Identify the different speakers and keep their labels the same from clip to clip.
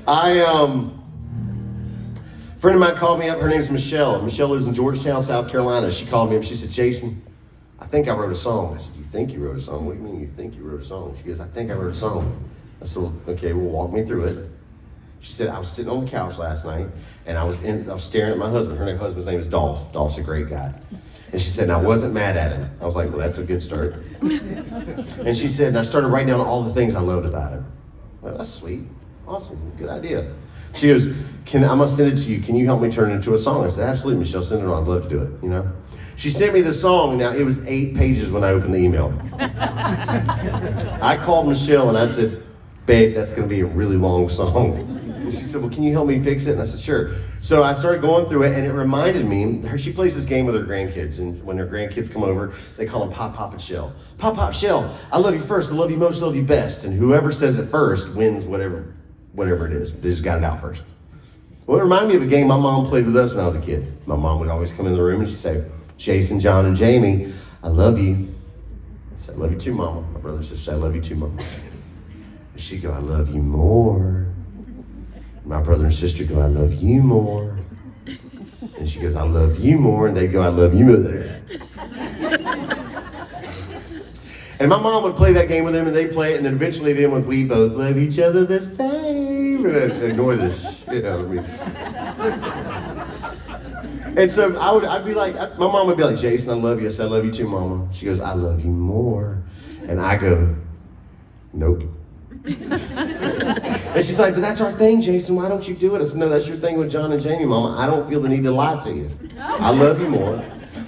Speaker 1: A friend of mine called me up. Her name's Michelle. Michelle lives in Georgetown, South Carolina. She called me up. She said, Jason, I think I wrote a song. I said, you think you wrote a song? What do you mean you think you wrote a song? She goes, I think I wrote a song. I said, well, okay, well, walk me through it. She said, I was sitting on the couch last night, and I was staring at my husband. Her husband's name is Dolph. Dolph's a great guy. And she said, and I wasn't mad at him. I was like, well, that's a good start. And she said, and I started writing down all the things I loved about him. Well, that's sweet. Awesome. Good idea. She goes, I'm going to send it to you. Can you help me turn it into a song? I said, absolutely, Michelle. Send it on. I'd love to do it, you know? She sent me the song. Now, it was 8 pages when I opened the email. I called Michelle, and I said, babe, that's going to be a really long song. And she said, well, can you help me fix it? And I said, sure. So I started going through it, and it reminded me, she plays this game with her grandkids, and when her grandkids come over, they call them Pop, Pop, and Shell. Pop, Pop, Shell, I love you first, I love you most, I love you best. And whoever says it first wins whatever it is. They just got it out first. Well, it reminded me of a game my mom played with us when I was a kid. My mom would always come in the room, and she'd say, Jason, John, and Jamie, I love you. I said, I love you too, Mama. My brother and sister said, I love you too, Mama. And she'd go, I love you more. My brother and sister go, I love you more. And she goes, I love you more. And they go, I love you more. And my mom would play that game with them, and they'd play it, and then eventually it ended with, we both love each other the same. And I'd annoy the shit out of me. And so I'd be like, my mom would be like, Jason, I love you. I said, I love you too, Mama. She goes, I love you more. And I go, nope. And she's like, but that's our thing, Jason. Why don't you do it? I said, no, that's your thing with John and Jamie, Mama. I don't feel the need to lie to you. I love you more.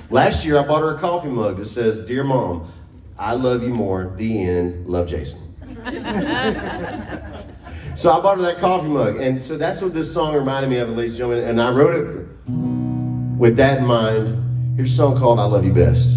Speaker 1: Last year, I bought her a coffee mug that says, Dear Mom, I love you more. The end. Love, Jason. So I bought her that coffee mug. And so that's what this song reminded me of, ladies and gentlemen. And I wrote it with that in mind. Here's a song called I Love You Best.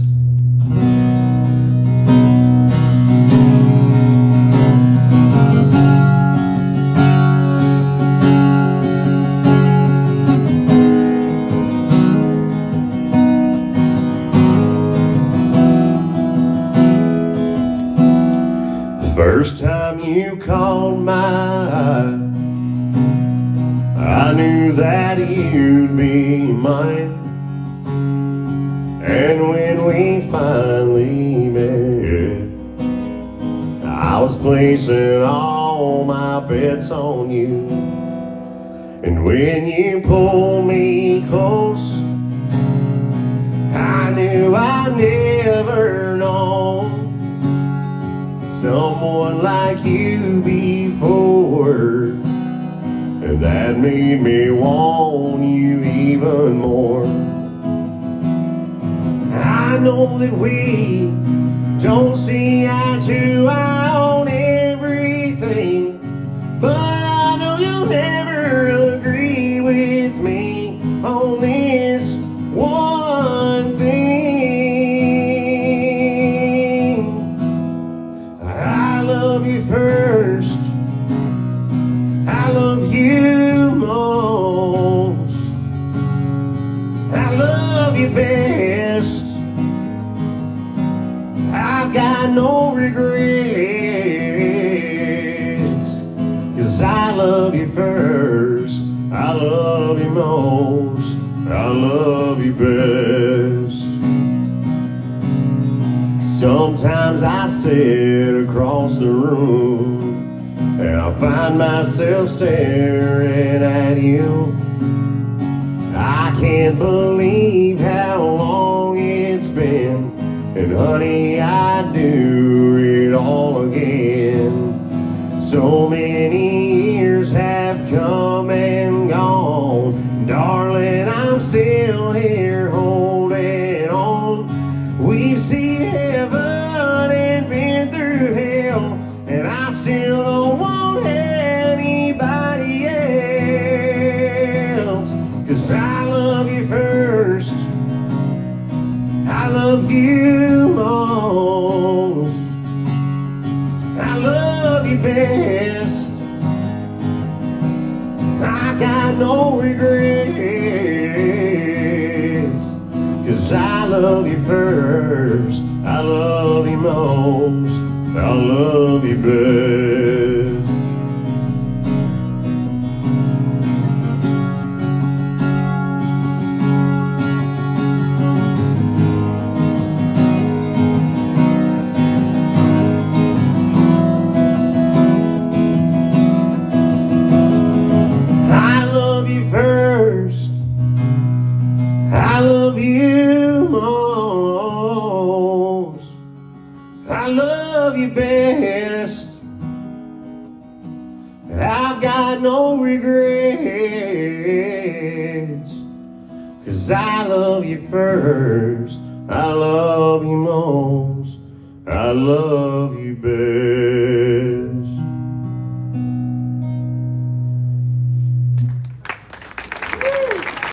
Speaker 1: First time you called my eye, I knew that you'd be mine. And when we finally met, I was placing all my bets on you. And when you pulled me close, I knew I'd never known someone like you before, and that made me want you even more. I know that we don't see eye to eye on everything, but I know you'll never agree with me on this one thing. I love you first, I love you most, I love you best. I've got no regrets, 'cause I love you first, I love you most, I love you best. Sometimes I sit across the room and I find myself staring at you. I can't believe how long it's been, and honey, I'd do it all again. So many years have come and gone, darling, I'm still here holding on. We've seen heaven and been through hell, and I still don't want anybody else. 'Cause I love you first, I love you most, I love you best. I got no regrets, 'cause I love you first, I love you most, I love you best. love you best. I've got no regrets, 'cause I love you first, I love you most, I love you best.